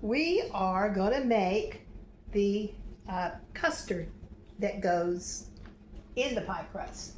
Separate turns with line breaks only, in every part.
we are going to make the custard that goes in the pie crust.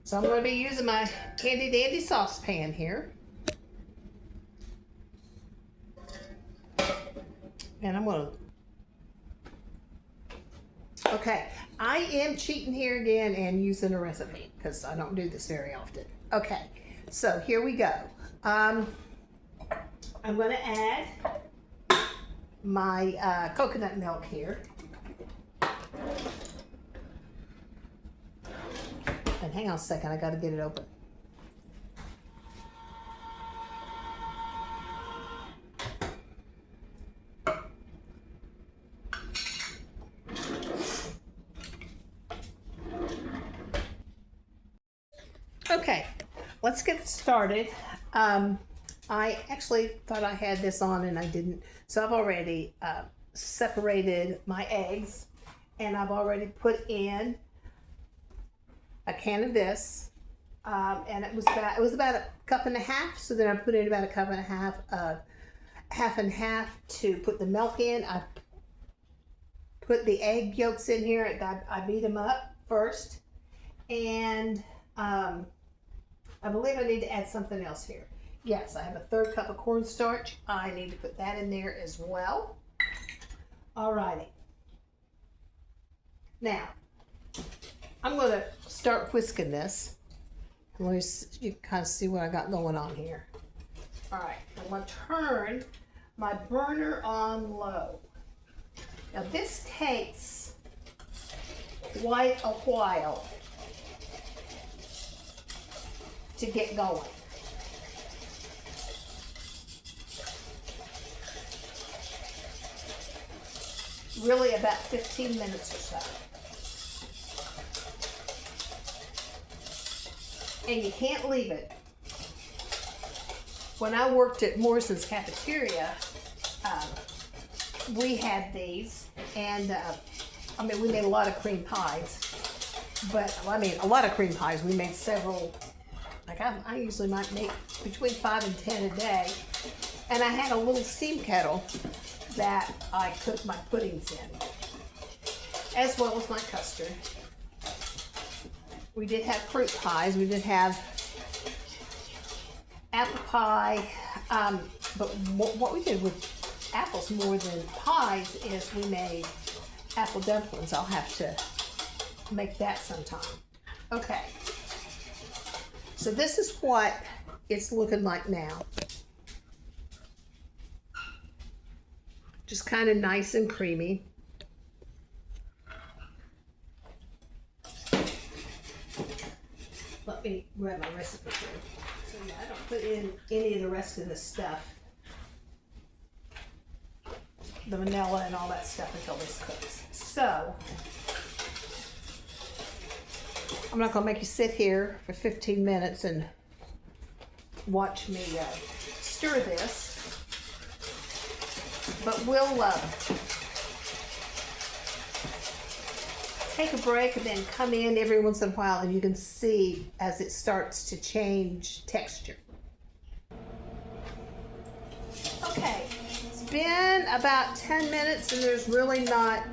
So I'm going to be using my handy dandy saucepan here. And I'm going to, okay, I am cheating here again and using a recipe because I don't do this very often. Okay, so here we go. I'm going to add my coconut milk here. And hang on a second, I got to get it open. Okay, let's get started. I actually thought I had this on and I didn't. So I've already separated my eggs and I've already put in a can of this. And it was about a cup and a half. So then I put in about a cup and a half of half and half to put the milk in. I put the egg yolks in here. I beat them up first. And I believe I need to add something else here. Yes, I have a 1/3 cup of cornstarch. I need to put that in there as well. Alrighty. Now, I'm going to start whisking this. Let me you kind of see what I got going on here. Alright, I'm going to turn my burner on low. Now this takes quite a while to get going. Really about 15 minutes or so. And you can't leave it. When I worked at Morrison's Cafeteria, we had these, and I mean, we made a lot of cream pies, but I mean, a lot of cream pies. We made several. Like I usually might make between 5 and 10 a day. And I had a little steam kettle that I cooked my puddings in, as well as my custard. We did have fruit pies. We did have apple pie. But what we did with apples more than pies is we made apple dumplings. I'll have to make that sometime. Okay. So this is what it's looking like now. Just kind of nice and creamy. Let me grab my recipe here. So yeah, I don't put in any of the rest of this stuff. The vanilla and all that stuff until this cooks. So I'm not going to make you sit here for 15 minutes and watch me stir this, but we'll take a break and then come in every once in a while and you can see as it starts to change texture. Okay, it's been about 10 minutes and there's really not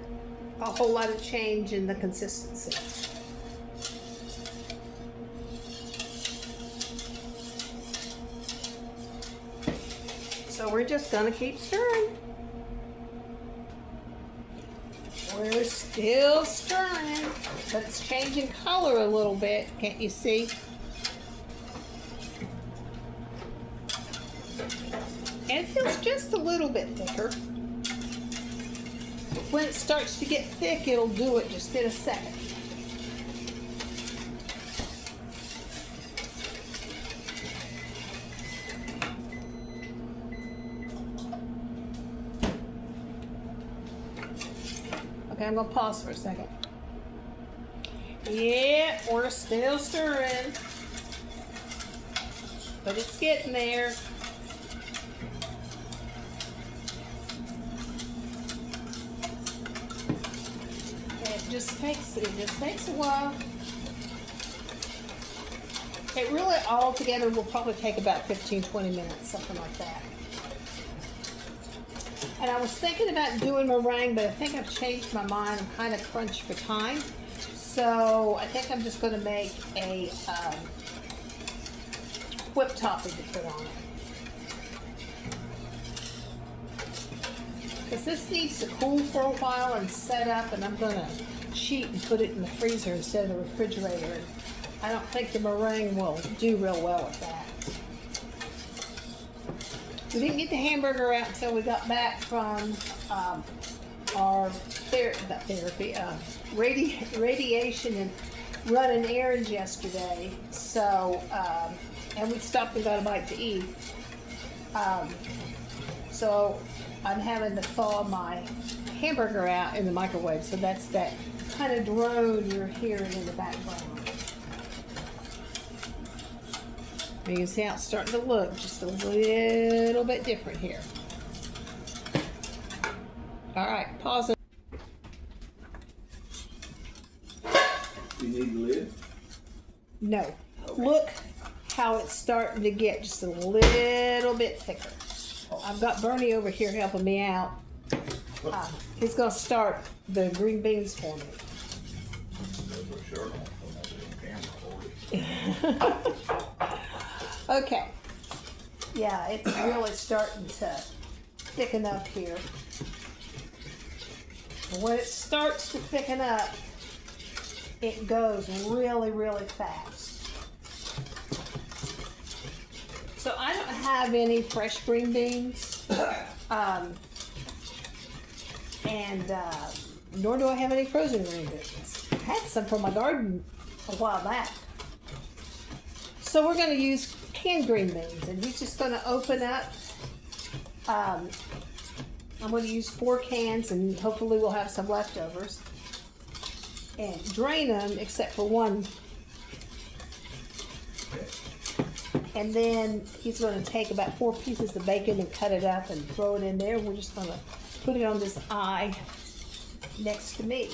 a whole lot of change in the consistency. So we're just gonna keep stirring. We're still stirring, but it's changing color a little bit. Can't you see? And it feels just a little bit thicker. When it starts to get thick, it'll do it just in a second. Okay, I'm gonna pause for a second. Yeah, we're still stirring, but it's getting there. It just takes a while. It really all together will probably take about 15-20 minutes, something like that. And I was thinking about doing meringue, but I think I've changed my mind. I'm kind of crunched for time. So I think I'm just going to make a whip topping to put on it. Because this needs to cool for a while and set up, and I'm going to cheat and put it in the freezer instead of the refrigerator. And I don't think the meringue will do real well with that. We didn't get the hamburger out until we got back from our radiation and running errands yesterday. So, and we stopped and got a bite to eat. So I'm having to thaw my hamburger out in the microwave. So that's that kind of drone you're hearing in the background. You can see how it's starting to look just a little bit different here. All right, pause it.
You need the lid?
No. Okay. Look how it's starting to get just a little bit thicker. I've got Bernie over here helping me out. He's going to start the green beans for me. Okay. Yeah, it's really starting to thicken up here. When it starts to thicken up, it goes really, really fast. So I don't have any fresh green beans, nor do I have any frozen green beans. I had some from my garden a while back. So we're going to use canned green beans, and he's just going to open up. I'm going to use 4 cans, and hopefully we'll have some leftovers. And drain them, except for one. And then he's going to take about 4 pieces of bacon and cut it up and throw it in there. We're just going to put it on this eye next to me.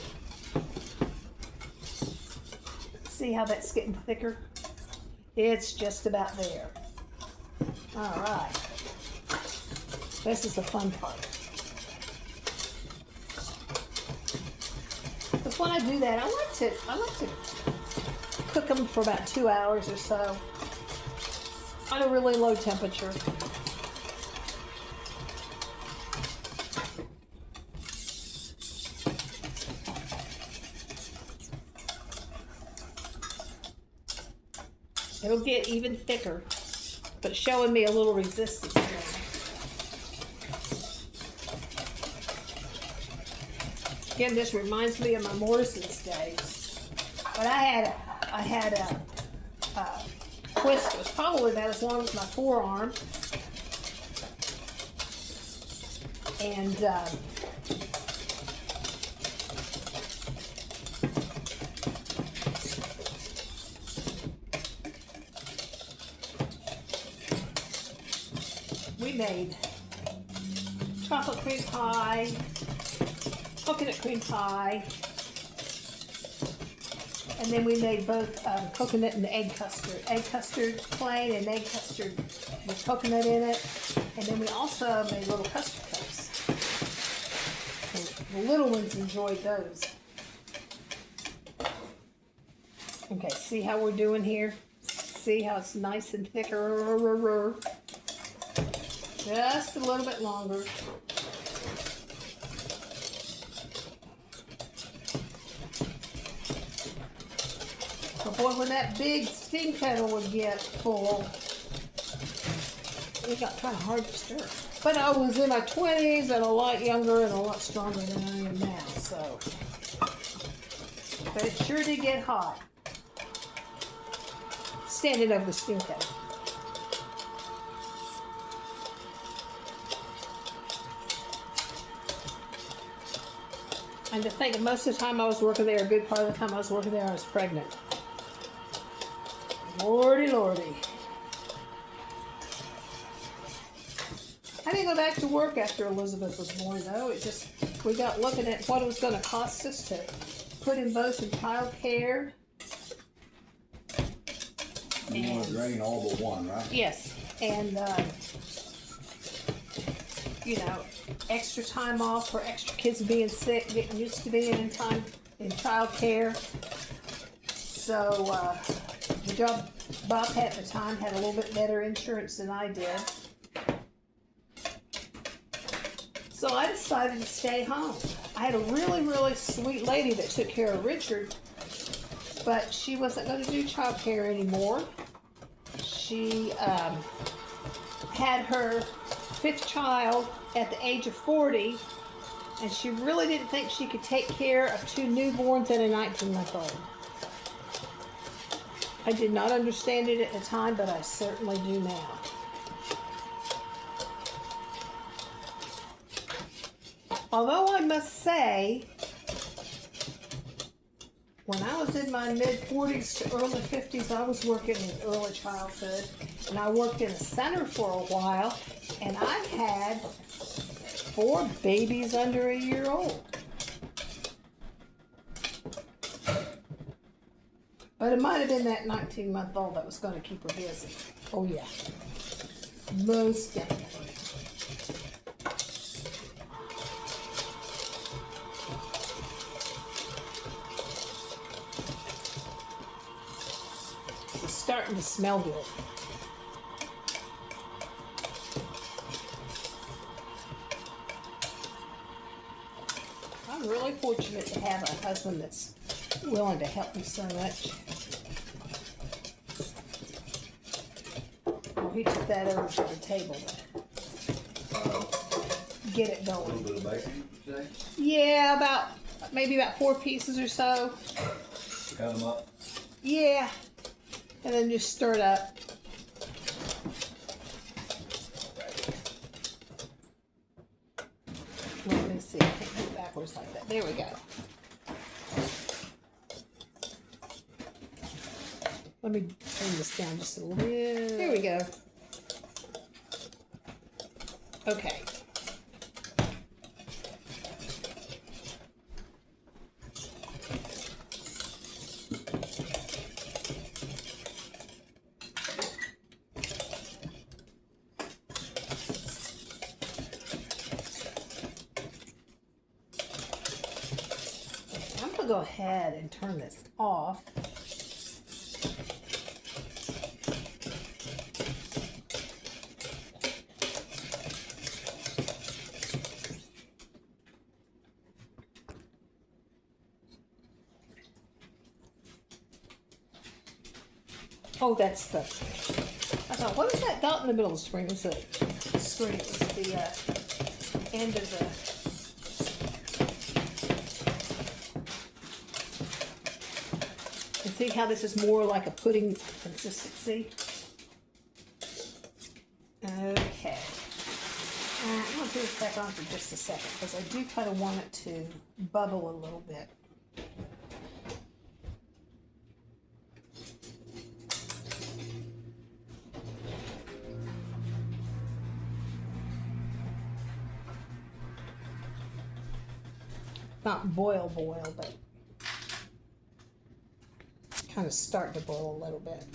See how that's getting thicker? It's just about there. All right. This is the fun part. Because when I do that, I like to cook them for about 2 hours or so on a really low temperature. It'll get even thicker, but showing me a little resistance there. Again, this reminds me of my Morrison's days. But I had a twist that was probably about as long as my forearm. And we made chocolate cream pie, coconut cream pie, and then we made both coconut and egg custard. Egg custard plain and egg custard with coconut in it. And then we also made little custard cups. And the little ones enjoyed those. Okay, see how we're doing here? See how it's nice and thicker? Just a little bit longer. But boy, when that big steam kettle would get full, it got kind of hard to stir. But I was in my 20s and a lot younger and a lot stronger than I am now, so. But it sure did get hot. Standing over the steam kettle. And to think that most of the time I was working there, a good part of the time I was working there, I was pregnant. Lordy, lordy. I didn't go back to work after Elizabeth was born, though. We got looking at what it was going to cost us to put them both in child care.
You want to drain all but one, right?
Yes. And you know, extra time off for extra kids being sick, getting used to being in childcare. So the job Bob had at the time had a little bit better insurance than I did. So I decided to stay home. I had a really, really sweet lady that took care of Richard, but she wasn't going to do childcare anymore. She had her 5th child at the age of 40, and she really didn't think she could take care of 2 newborns and a 19-month-old. I did not understand it at the time, but I certainly do now. Although I must say, when I was in my mid-40s to early 50s, I was working in early childhood, and I worked in a center for a while, and I had 4 babies under a year old. But it might have been that 19-month-old that was going to keep her busy. Oh yeah, most definitely. It's starting to smell good. I'm really fortunate to have a husband that's willing to help me so much. Well, he took that over to the table to get it
A little
going.
bit of bacon, you say?
Yeah, maybe about 4 pieces or so.
Cut them up.
Yeah, and then just stir it up. Let me see. I can't go backwards like that. There we go. Let me bring this down just a little. There we go. Okay. I'm gonna go ahead and turn this off. Oh, that's the. I thought, what is that dot in the middle of the screen? It's the screen. It's the end of the. And see how this is more like a pudding consistency? Okay. I'm going to put this back on for just a second because I do kind of want it to bubble a little bit. Not boil, but kind of start to boil a little bit.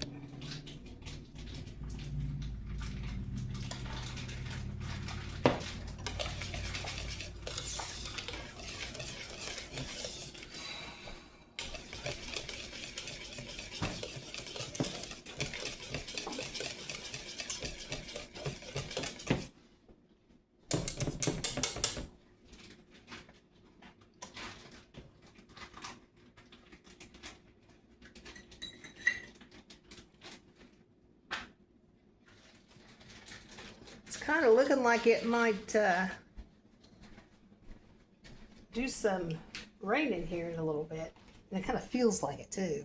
Kind of looking like it might do some rain in here in a little bit. And it kind of feels like it too.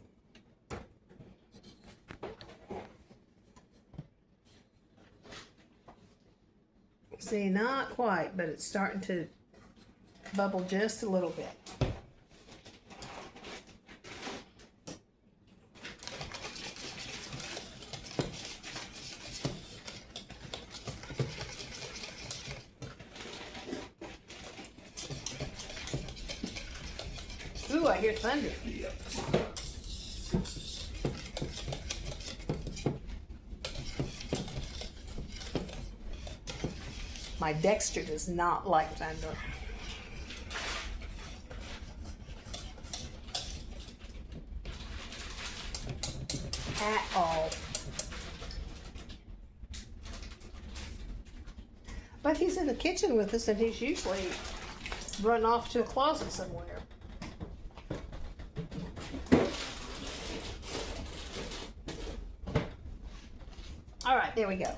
See, not quite, but it's starting to bubble just a little bit. Ooh, I hear thunder.
Yeah.
My Dexter does not like thunder. At all. But he's in the kitchen with us, and he's usually run off to a closet somewhere. All right, there we go.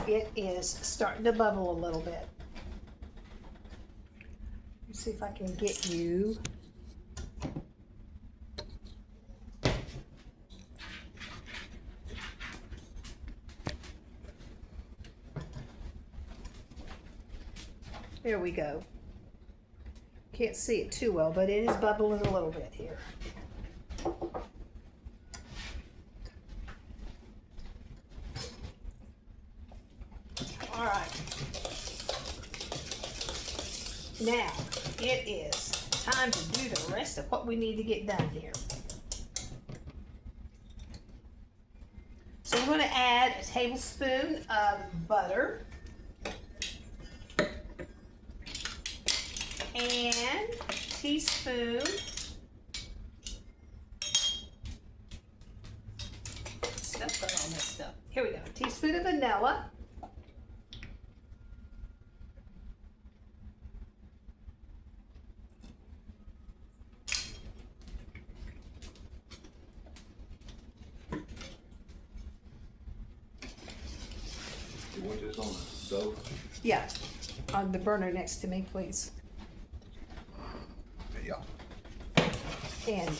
It is starting to bubble a little bit. Let's see if I can get you. There we go. Can't see it too well, but it is bubbling a little bit here. All right. Now, it is time to do the rest of what we need to get done here. So we're going to add a tablespoon of butter. And a teaspoon stuff got all messed up. Here we go. A teaspoon of vanilla.
You want this on the stove?
Yeah, on the burner next to me, please.
Yeah.
And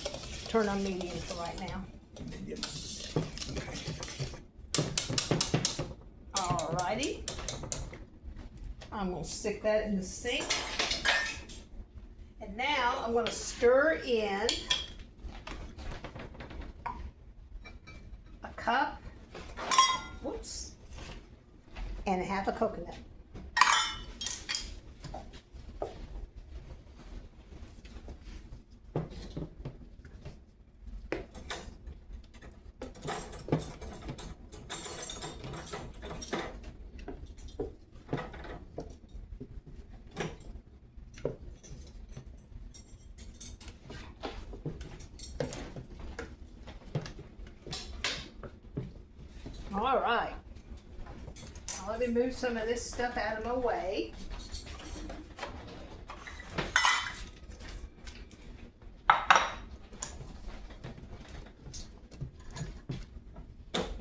turn on medium for right now.
Medium.
Alrighty. I'm going to stick that in the sink. And now I'm going to stir in a cup, whoops, and a half a coconut. All right. Now let me move some of this stuff out of my way.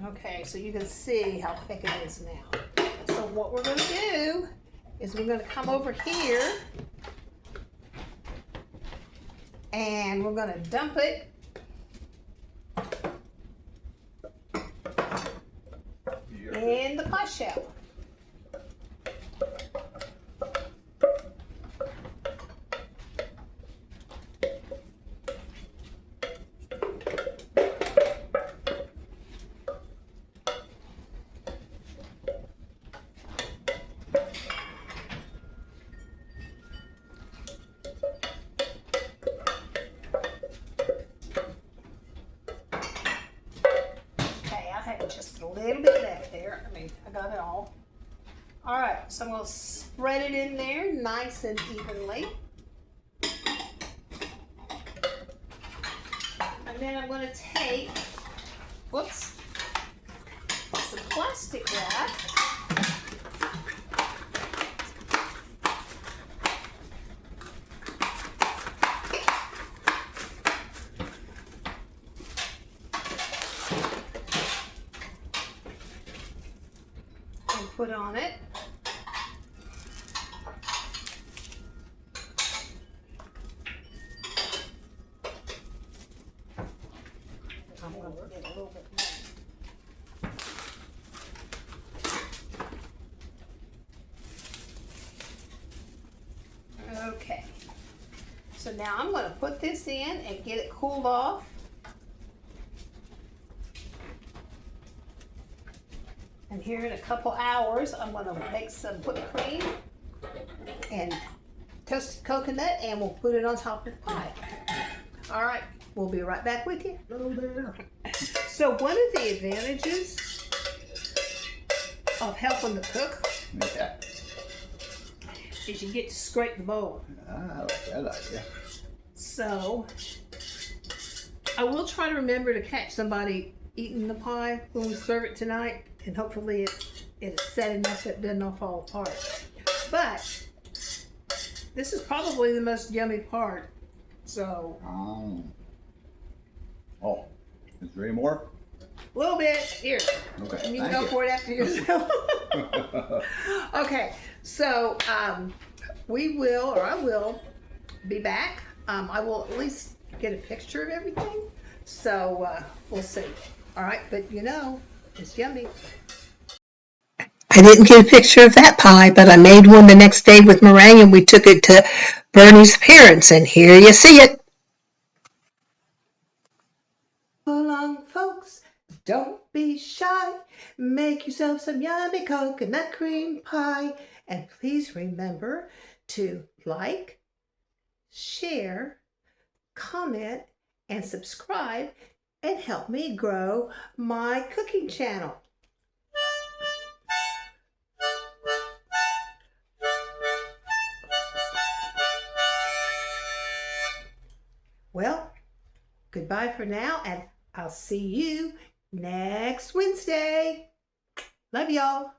Okay, so you can see how thick it is now. So what we're going to do is we're going to come over here and we're going to dump it in the pie shell. Just a little bit left there. I mean, I got it all. All right, so I'm going to spread it in there nice and evenly. And then I'm going to take, whoops, some plastic wrap. Put on it. I'm going to get a little bit more. Okay. So now I'm going to put this in and get it cooled off. And here in a couple hours, I'm going to make some whipped cream and toasted coconut, and we'll put it on top of the pie. All right, we'll be right back with you. So one of the advantages of helping to cook is you get to scrape the bowl.
I like that idea.
So I will try to remember to catch somebody eating the pie when we serve it tonight, and hopefully it is set enough that it does not fall apart. But this is probably the most yummy part. So
Oh, is there any more?
a little bit here.
Okay,
You can
thank
go
you.
for it after yourself. Okay, so we will, or I will, be back. I will at least get a picture of everything. So we'll see. All right, but it's yummy.
I didn't get a picture of that pie, but I made one the next day with meringue, and we took it to Bernie's parents, and here you see it.
Come along, folks, don't be shy. Make yourself some yummy coconut cream pie. And please remember to like, share, comment, and subscribe, and help me grow my cooking channel. Well, goodbye for now, and I'll see you next Wednesday. Love y'all.